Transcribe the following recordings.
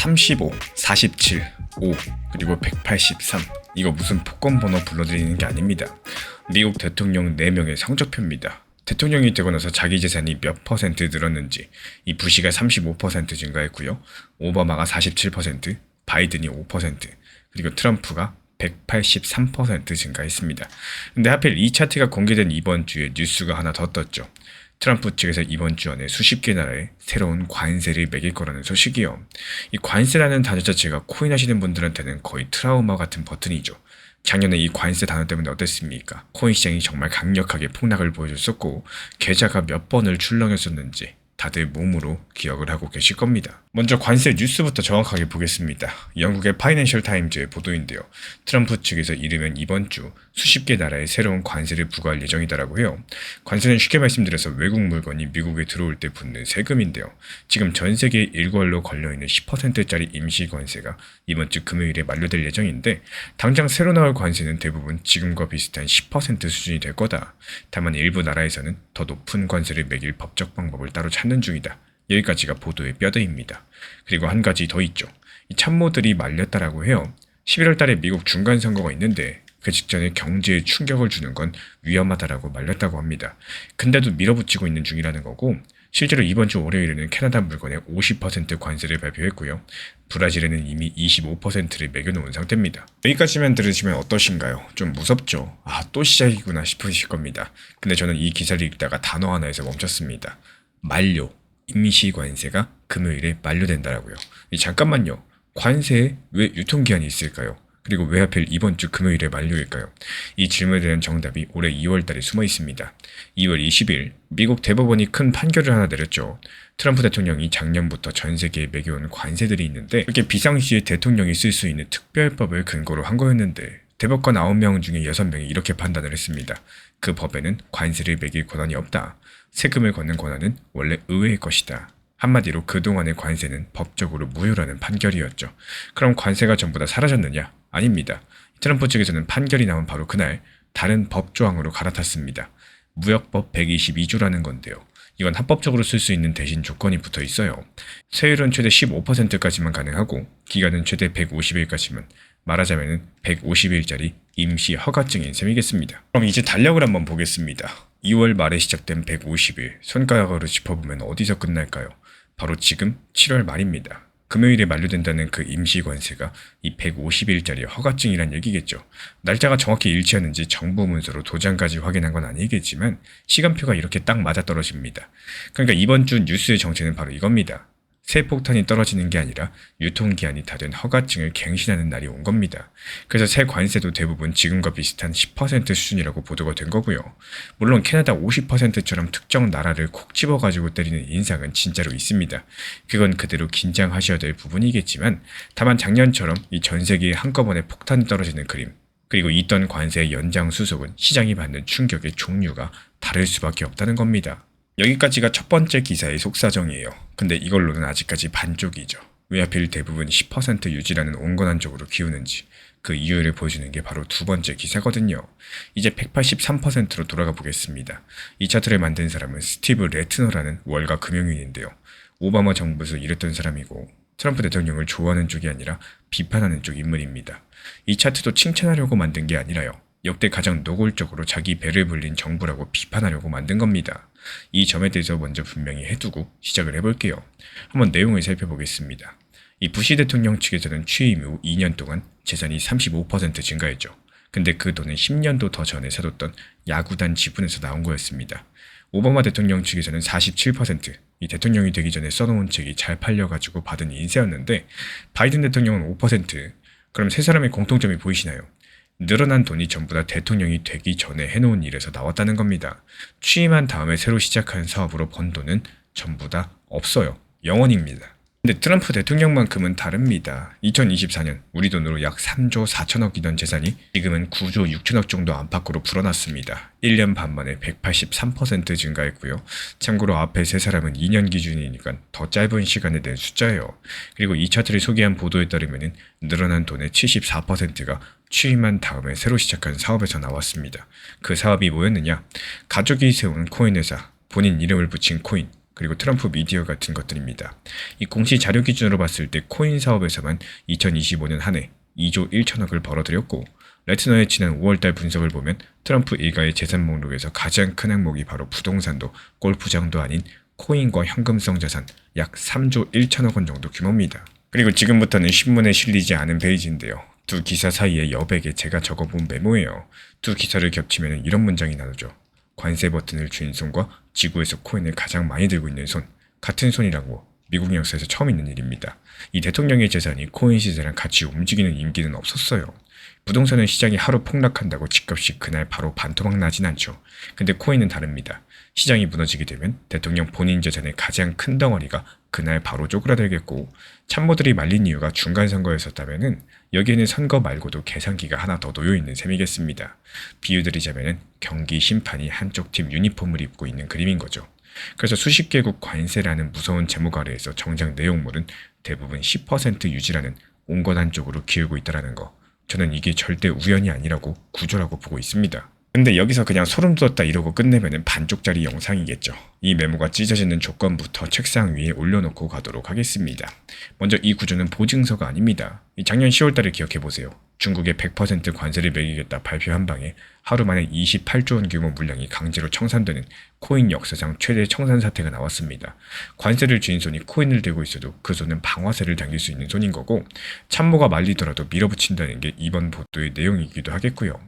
35, 47, 5, 그리고 183. 이거 무슨 복권 번호 불러드리는 게 아닙니다. 미국 대통령 4명의 성적표입니다. 대통령이 되고 나서 자기 재산이 몇 퍼센트 늘었는지, 이 부시가 35% 증가했고요. 오바마가 47%, 바이든이 5%, 그리고 트럼프가 183% 증가했습니다. 근데 하필 이 차트가 공개된 이번 주에 뉴스가 하나 더 떴죠. 트럼프 측에서 이번 주 안에 수십 개 나라에 새로운 관세를 매길 거라는 소식이요. 이 관세라는 단어 자체가 코인 하시는 분들한테는 거의 트라우마 같은 버튼이죠. 작년에 이 관세 단어 때문에 어땠습니까? 코인 시장이 정말 강력하게 폭락을 보여줬었고 계좌가 몇 번을 출렁였었는지 다들 몸으로 기억을 하고 계실 겁니다. 먼저 관세 뉴스부터 정확하게 보겠습니다. 영국의 파이낸셜 타임즈의 보도인데요. 트럼프 측에서 이르면 이번 주 수십 개 나라에 새로운 관세를 부과할 예정이다라고 해요. 관세는 쉽게 말씀드려서 외국 물건이 미국에 들어올 때 붙는 세금인데요. 지금 전 세계 일괄로 걸려있는 10%짜리 임시 관세가 이번 주 금요일에 만료될 예정인데, 당장 새로 나올 관세는 대부분 지금과 비슷한 10% 수준이 될 거다. 다만 일부 나라에서는 더 높은 관세를 매길 법적 방법을 따로 찾는 중이다. 여기까지가 보도의 뼈대입니다. 그리고 한 가지 더 있죠. 이 참모들이 말렸다라고 해요. 11월 달에 미국 중간 선거가 있는데 그 직전에 경제에 충격을 주는 건 위험하다라고 말렸다고 합니다. 근데도 밀어붙이고 있는 중이라는 거고, 실제로 이번 주 월요일에는 캐나다 물건에 50% 관세를 발표했고요. 브라질에는 이미 25%를 매겨놓은 상태입니다. 여기까지만 들으시면 어떠신가요? 좀 무섭죠? 또 시작이구나 싶으실 겁니다. 근데 저는 이 기사를 읽다가 단어 하나에서 멈췄습니다. 만료. 임시 관세가 금요일에 만료된다라고요. 잠깐만요. 관세에 왜 유통기한이 있을까요? 그리고 왜 하필 이번 주 금요일에 만료일까요? 이 질문에 대한 정답이 올해 2월 달에 숨어 있습니다. 2월 20일 미국 대법원이 큰 판결을 하나 내렸죠. 트럼프 대통령이 작년부터 전 세계에 매겨온 관세들이 있는데, 이렇게 비상시에 대통령이 쓸 수 있는 특별법을 근거로 한 거였는데, 대법관 9명 중에 6명이 이렇게 판단을 했습니다. 그 법에는 관세를 매길 권한이 없다. 세금을 걷는 권한은 원래 의회의 것이다. 한마디로 그동안의 관세는 법적으로 무효라는 판결이었죠. 그럼 관세가 전부 다 사라졌느냐? 아닙니다. 트럼프 측에서는 판결이 나온 바로 그날 다른 법조항으로 갈아탔습니다. 무역법 122조라는 건데요. 이건 합법적으로 쓸 수 있는 대신 조건이 붙어 있어요. 세율은 최대 15%까지만 가능하고 기간은 최대 150일까지만, 말하자면 150일짜리 임시 허가증인 셈이겠습니다. 그럼 이제 달력을 한번 보겠습니다. 2월 말에 시작된 150일, 손가락으로 짚어보면 어디서 끝날까요? 바로 지금 7월 말입니다. 금요일에 만료된다는 그 임시 관세가 이 150일짜리 허가증이란 얘기겠죠. 날짜가 정확히 일치하는지 정부 문서로 도장까지 확인한 건 아니겠지만 시간표가 이렇게 딱 맞아떨어집니다. 그러니까 이번 주 뉴스의 정체는 바로 이겁니다. 새 폭탄이 떨어지는 게 아니라 유통기한이 다 된 허가증을 갱신하는 날이 온 겁니다. 그래서 새 관세도 대부분 지금과 비슷한 10% 수준이라고 보도가 된 거고요. 물론 캐나다 50%처럼 특정 나라를 콕 집어가지고 때리는 인상은 진짜로 있습니다. 그건 그대로 긴장하셔야 될 부분이겠지만, 다만 작년처럼 이 전 세계에 한꺼번에 폭탄이 떨어지는 그림, 그리고 있던 관세의 연장 수속은 시장이 받는 충격의 종류가 다를 수밖에 없다는 겁니다. 여기까지가 첫 번째 기사의 속사정이에요. 근데 이걸로는 아직까지 반쪽이죠. 왜 하필 대부분 10% 유지라는 온건한 쪽으로 기우는지 그 이유를 보여주는 게 바로 두 번째 기사거든요. 이제 183%로 돌아가 보겠습니다. 이 차트를 만든 사람은 스티브 레트너라는 월가 금융인인데요. 오바마 정부에서 일했던 사람이고 트럼프 대통령을 좋아하는 쪽이 아니라 비판하는 쪽 인물입니다. 이 차트도 칭찬하려고 만든 게 아니라요. 역대 가장 노골적으로 자기 배를 불린 정부라고 비판하려고 만든 겁니다. 이 점에 대해서 먼저 분명히 해두고 시작을 해볼게요. 한번 내용을 살펴보겠습니다. 이 부시 대통령 측에서는 취임 후 2년 동안 재산이 35% 증가했죠. 근데 그 돈은 10년도 더 전에 사뒀던 야구단 지분에서 나온 거였습니다. 오바마 대통령 측에서는 47%, 이 대통령이 되기 전에 써놓은 책이 잘 팔려가지고 받은 인세였는데, 바이든 대통령은 5%, 그럼 세 사람의 공통점이 보이시나요? 늘어난 돈이 전부 다 대통령이 되기 전에 해놓은 일에서 나왔다는 겁니다. 취임한 다음에 새로 시작한 사업으로 번 돈은 전부 다 없어요. 0원입니다. 근데 트럼프 대통령만큼은 다릅니다. 2024년 우리 돈으로 약 3조 4천억이던 재산이 지금은 9조 6천억 정도 안팎으로 불어났습니다. 1년 반 만에 183% 증가했고요. 참고로 앞에 세 사람은 2년 기준이니까 더 짧은 시간에 낸 숫자예요. 그리고 이 차트를 소개한 보도에 따르면 늘어난 돈의 74%가 취임한 다음에 새로 시작한 사업에서 나왔습니다. 그 사업이 뭐였느냐? 가족이 세운 코인 회사, 본인 이름을 붙인 코인, 그리고 트럼프 미디어 같은 것들입니다. 이 공시 자료 기준으로 봤을 때 코인 사업에서만 2025년 한 해 2조 1천억을 벌어들였고, 레트너의 지난 5월달 분석을 보면 트럼프 일가의 재산 목록에서 가장 큰 항목이 바로 부동산도 골프장도 아닌 코인과 현금성 자산 약 3조 1천억 원 정도 규모입니다. 그리고 지금부터는 신문에 실리지 않은 페이지인데요. 두 기사 사이의 여백에 제가 적어본 메모예요. 두 기사를 겹치면 이런 문장이 나오죠. 관세 버튼을 쥔 손과 지구에서 코인을 가장 많이 들고 있는 손, 같은 손이라고 미국 역사에서 처음 있는 일입니다. 이 대통령의 재산이 코인 시세랑 같이 움직이는 임기는 없었어요. 부동산은 시장이 하루 폭락한다고 집값이 그날 바로 반토막 나진 않죠. 근데 코인은 다릅니다. 시장이 무너지게 되면 대통령 본인 재산의 가장 큰 덩어리가 그날 바로 쪼그라들겠고, 참모들이 말린 이유가 중간 선거였었다면은 여기에는 선거 말고도 계산기가 하나 더 놓여있는 셈이겠습니다. 비유드리자면은 경기 심판이 한쪽 팀 유니폼을 입고 있는 그림인 거죠. 그래서 수십 개국 관세라는 무서운 제목 아래에서 정작 내용물은 대부분 10% 유지라는 온건한 쪽으로 기울고 있다는 거. 저는 이게 절대 우연이 아니라고 구조라고 보고 있습니다. 근데 여기서 그냥 소름 돋았다 이러고 끝내면은 반쪽짜리 영상이겠죠. 이 메모가 찢어지는 조건부터 책상 위에 올려놓고 가도록 하겠습니다. 먼저 이 구조는 보증서가 아닙니다. 작년 10월달을 기억해보세요. 중국에 100% 관세를 매기겠다 발표한 방에 하루 만에 28조 원 규모 물량이 강제로 청산되는 코인 역사상 최대 청산 사태가 나왔습니다. 관세를 쥔 손이 코인을 들고 있어도 그 손은 방아쇠를 당길 수 있는 손인 거고, 참모가 말리더라도 밀어붙인다는 게 이번 보도의 내용이기도 하겠고요.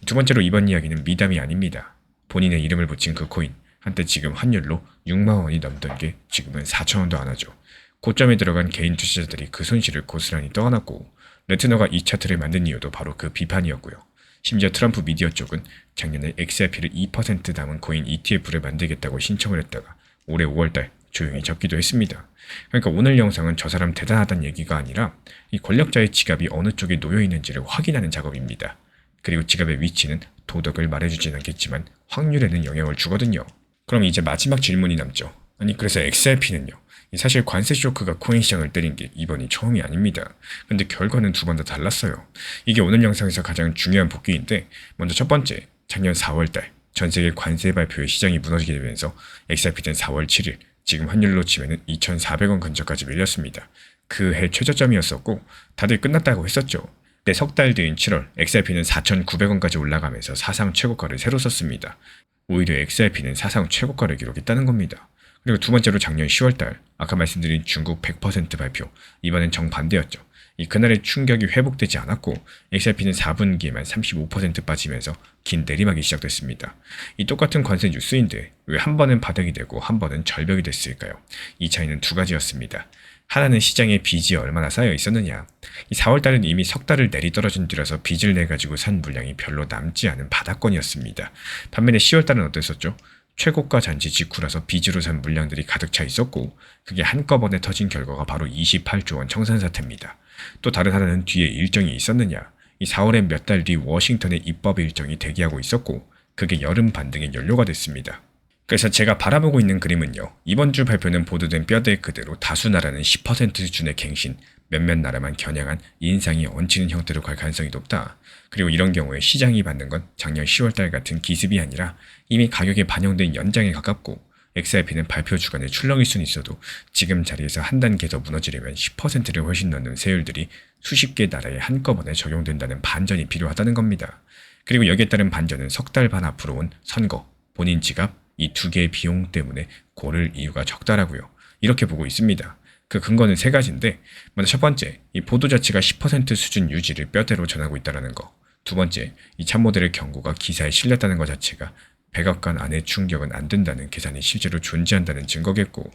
두 번째로 이번 이야기는 미담이 아닙니다. 본인의 이름을 붙인 그 코인, 한때 지금 환율로 6만 원이 넘던 게 지금은 4천 원도 안 하죠. 고점에 들어간 개인 투자자들이 그 손실을 고스란히 떠안았고, 레트너가 이 차트를 만든 이유도 바로 그 비판이었고요. 심지어 트럼프 미디어 쪽은 작년에 XRP를 2% 담은 코인 ETF를 만들겠다고 신청을 했다가 올해 5월달 조용히 접기도 했습니다. 그러니까 오늘 영상은 저 사람 대단하다는 얘기가 아니라 이 권력자의 지갑이 어느 쪽에 놓여 있는지를 확인하는 작업입니다. 그리고 지갑의 위치는 도덕을 말해주진 않겠지만 확률에는 영향을 주거든요. 그럼 이제 마지막 질문이 남죠. 아니 그래서 XRP는요? 사실 관세 쇼크가 코인 시장을 때린 게 이번이 처음이 아닙니다. 근데 결과는 두 번 다 달랐어요. 이게 오늘 영상에서 가장 중요한 복귀인데, 먼저 첫 번째, 작년 4월달 전 세계 관세 발표에 시장이 무너지게 되면서 XRP는 4월 7일 지금 환율로 치면 2,400원 근처까지 밀렸습니다. 그 해 최저점이었었고 다들 끝났다고 했었죠. 근데 석 달 뒤인 7월 XRP는 4,900원까지 올라가면서 사상 최고가를 새로 썼습니다. 오히려 XRP는 사상 최고가를 기록했다는 겁니다. 그리고 두 번째로 작년 10월달 아까 말씀드린 중국 100% 발표, 이번엔 정반대였죠. 그날의 충격이 회복되지 않았고 XRP는 4분기에만 35% 빠지면서 긴 내리막이 시작됐습니다. 이 똑같은 관세 뉴스인데 왜 한 번은 바닥이 되고 한 번은 절벽이 됐을까요? 이 차이는 두 가지였습니다. 하나는 시장에 빚이 얼마나 쌓여 있었느냐. 이 4월달은 이미 석 달을 내리떨어진 뒤라서 빚을 내가지고 산 물량이 별로 남지 않은 바닥권이었습니다. 반면에 10월달은 어땠었죠? 최고가 잔치 직후라서 빚으로 산 물량들이 가득 차 있었고, 그게 한꺼번에 터진 결과가 바로 28조 원 청산 사태입니다. 또 다른 하나는 뒤에 일정이 있었느냐. 이 4월엔 몇 달 뒤 워싱턴의 입법 일정이 대기하고 있었고, 그게 여름 반등의 연료가 됐습니다. 그래서 제가 바라보고 있는 그림은요, 이번 주 발표는 보도된 뼈대 그대로 다수 나라는 10% 수준의 갱신, 몇몇 나라만 겨냥한 인상이 얹히는 형태로 갈 가능성이 높다. 그리고 이런 경우에 시장이 받는 건 작년 10월달 같은 기습이 아니라 이미 가격에 반영된 연장에 가깝고, XRP는 발표 주간에 출렁일 수는 있어도 지금 자리에서 한 단계 더 무너지려면 10%를 훨씬 넘는 세율들이 수십 개 나라에 한꺼번에 적용된다는 반전이 필요하다는 겁니다. 그리고 여기에 따른 반전은 석 달 반 앞으로 온 선거, 본인 지갑, 이 두 개의 비용 때문에 고를 이유가 적다라고요. 이렇게 보고 있습니다. 그 근거는 세 가지인데, 먼저 첫 번째, 이 보도 자체가 10% 수준 유지를 뼈대로 전하고 있다는 거. 두 번째, 이 참모들의 경고가 기사에 실렸다는 것 자체가 100억간 안에 충격은 안 된다는 계산이 실제로 존재한다는 증거겠고,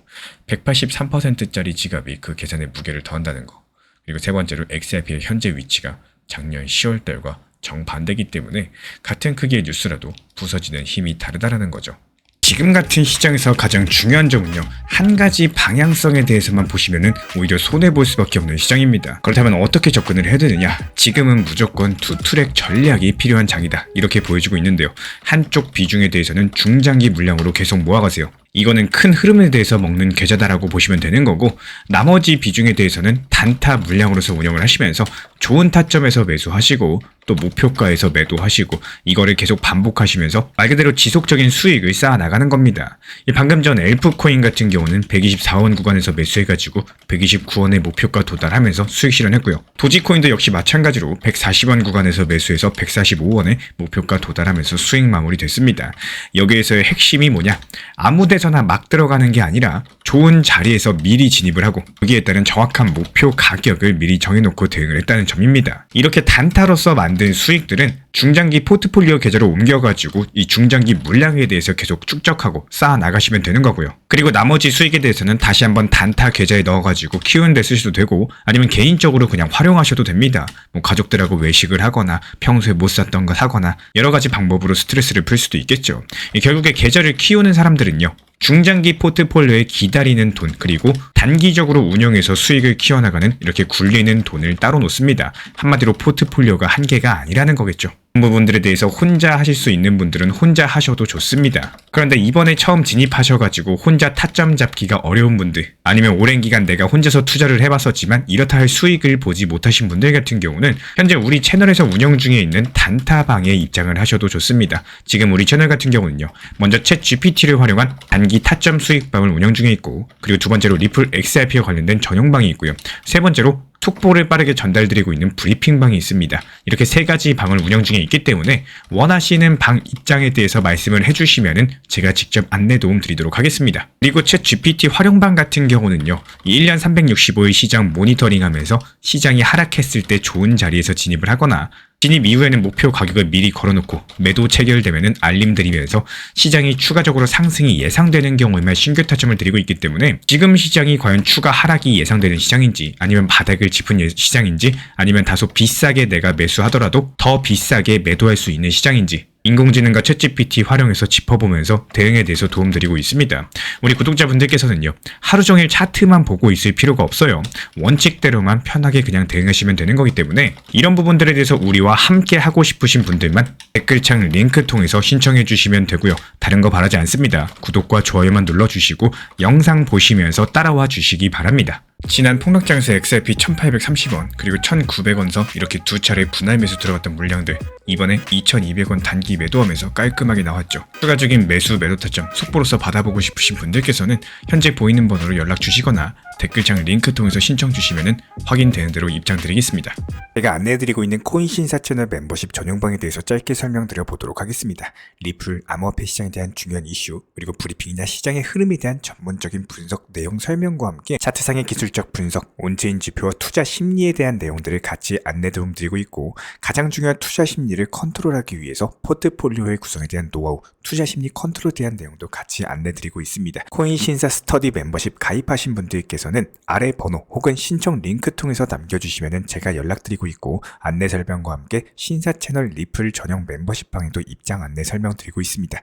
183%짜리 지갑이 그 계산의 무게를 더한다는 거. 그리고 세 번째로 XRP의 현재 위치가 작년 10월달과 정반대이기 때문에 같은 크기의 뉴스라도 부서지는 힘이 다르다라는 거죠. 지금 같은 시장에서 가장 중요한 점은요, 한 가지 방향성에 대해서만 보시면은 오히려 손해볼 수밖에 없는 시장입니다. 그렇다면 어떻게 접근을 해야 되느냐? 지금은 무조건 투트랙 전략이 필요한 장이다, 이렇게 보여주고 있는데요. 한쪽 비중에 대해서는 중장기 물량으로 계속 모아가세요. 이거는 큰 흐름에 대해서 먹는 계좌다라고 보시면 되는 거고, 나머지 비중에 대해서는 단타 물량으로서 운영을 하시면서 좋은 타점에서 매수하시고 또 목표가에서 매도하시고 이거를 계속 반복하시면서 말 그대로 지속적인 수익을 쌓아 나가는 겁니다. 방금 전 엘프코인 같은 경우는 124원 구간에서 매수해가지고 129원의 목표가 도달하면서 수익 실현했고요. 도지코인도 역시 마찬가지로 140원 구간에서 매수해서 145원의 목표가 도달하면서 수익 마무리됐습니다. 여기에서의 핵심이 뭐냐? 아무 데서나 막 들어가는 게 아니라 좋은 자리에서 미리 진입을 하고 여기에 따른 정확한 목표 가격을 미리 정해놓고 대응을 했다는 점입니다. 이렇게 단타로서 만든 수익들은 중장기 포트폴리오 계좌로 옮겨가지고 이 중장기 물량에 대해서 계속 축적하고 쌓아 나가시면 되는 거고요. 그리고 나머지 수익에 대해서는 다시 한번 단타 계좌에 넣어가지고 키우는 데 쓰셔도 되고 아니면 개인적으로 그냥 활용하셔도 됩니다. 뭐 가족들하고 외식을 하거나 평소에 못 샀던 거 사거나 여러 가지 방법으로 스트레스를 풀 수도 있겠죠. 결국에 계좌를 키우는 사람들은요, 중장기 포트폴리오에 기다리는 돈 그리고 단기적으로 운영해서 수익을 키워나가는 이렇게 굴리는 돈을 따로 놓습니다. 한마디로 포트폴리오가 한계가 아니라는 거겠죠. 이 부분들에 대해서 혼자 하실 수 있는 분들은 혼자 하셔도 좋습니다. 그런데 이번에 처음 진입하셔가지고 혼자 타점 잡기가 어려운 분들 아니면 오랜 기간 내가 혼자서 투자를 해봤었지만 이렇다 할 수익을 보지 못하신 분들 같은 경우는 현재 우리 채널에서 운영 중에 있는 단타방에 입장을 하셔도 좋습니다. 지금 우리 채널 같은 경우는요, 먼저 챗 GPT를 활용한 단기 타점 수익방을 운영 중에 있고, 그리고 두 번째로 리플 XRP와 관련된 전용방이 있고요. 세 번째로 속보를 빠르게 전달드리고 있는 브리핑방이 있습니다. 이렇게 세 가지 방을 운영 중에 있기 때문에 원하시는 방 입장에 대해서 말씀을 해주시면은 제가 직접 안내 도움 드리도록 하겠습니다. 그리고 챗 GPT 활용방 같은 경우는요, 1년 365일 시장 모니터링하면서 시장이 하락했을 때 좋은 자리에서 진입을 하거나 진입 이후에는 목표 가격을 미리 걸어놓고 매도 체결되면 알림 드리면서 시장이 추가적으로 상승이 예상되는 경우에만 신규 타점을 드리고 있기 때문에 지금 시장이 과연 추가 하락이 예상되는 시장인지 아니면 바닥을 짚은 시장인지 아니면 다소 비싸게 내가 매수하더라도 더 비싸게 매도할 수 있는 시장인지 인공지능과 챗GPT 활용해서 짚어보면서 대응에 대해서 도움드리고 있습니다. 우리 구독자분들께서는요, 하루 종일 차트만 보고 있을 필요가 없어요. 원칙대로만 편하게 그냥 대응하시면 되는 거기 때문에 이런 부분들에 대해서 우리와 함께 하고 싶으신 분들만 댓글창 링크 통해서 신청해 주시면 되고요. 다른 거 바라지 않습니다. 구독과 좋아요만 눌러주시고 영상 보시면서 따라와 주시기 바랍니다. 지난 폭락장세 XRP 1830원 그리고 1900원서 이렇게 두 차례 분할 매수 들어갔던 물량들 이번에 2200원 단기 매도하면서 깔끔하게 나왔죠. 추가적인 매수 매도 타점 속보로서 받아보고 싶으신 분들께서는 현재 보이는 번호로 연락 주시거나 댓글창 링크 통해서 신청 주시면 확인되는 대로 입장 드리겠습니다. 제가 안내해드리고 있는 코인 신사 채널 멤버십 전용방에 대해서 짧게 설명드려 보도록 하겠습니다. 리플, 암호화폐 시장에 대한 중요한 이슈, 그리고 브리핑이나 시장의 흐름에 대한 전문적인 분석 내용 설명과 함께 차트상의 기술적 분석, 온체인 지표와 투자 심리에 대한 내용들을 같이 안내 도움 드리고 있고, 가장 중요한 투자 심리를 컨트롤하기 위해서 포트폴리오의 구성에 대한 노하우, 투자 심리 컨트롤에 대한 내용도 같이 안내 드리고 있습니다. 코인 신사 스터디 멤버십 가입하신 분들께서는 아래 번호 혹은 신청 링크 통해서 남겨주시면 제가 연락드리고 있고, 안내 설명과 함께 신사 채널 리플 전용 멤버십 방에도 입장 안내 설명드리고 있습니다.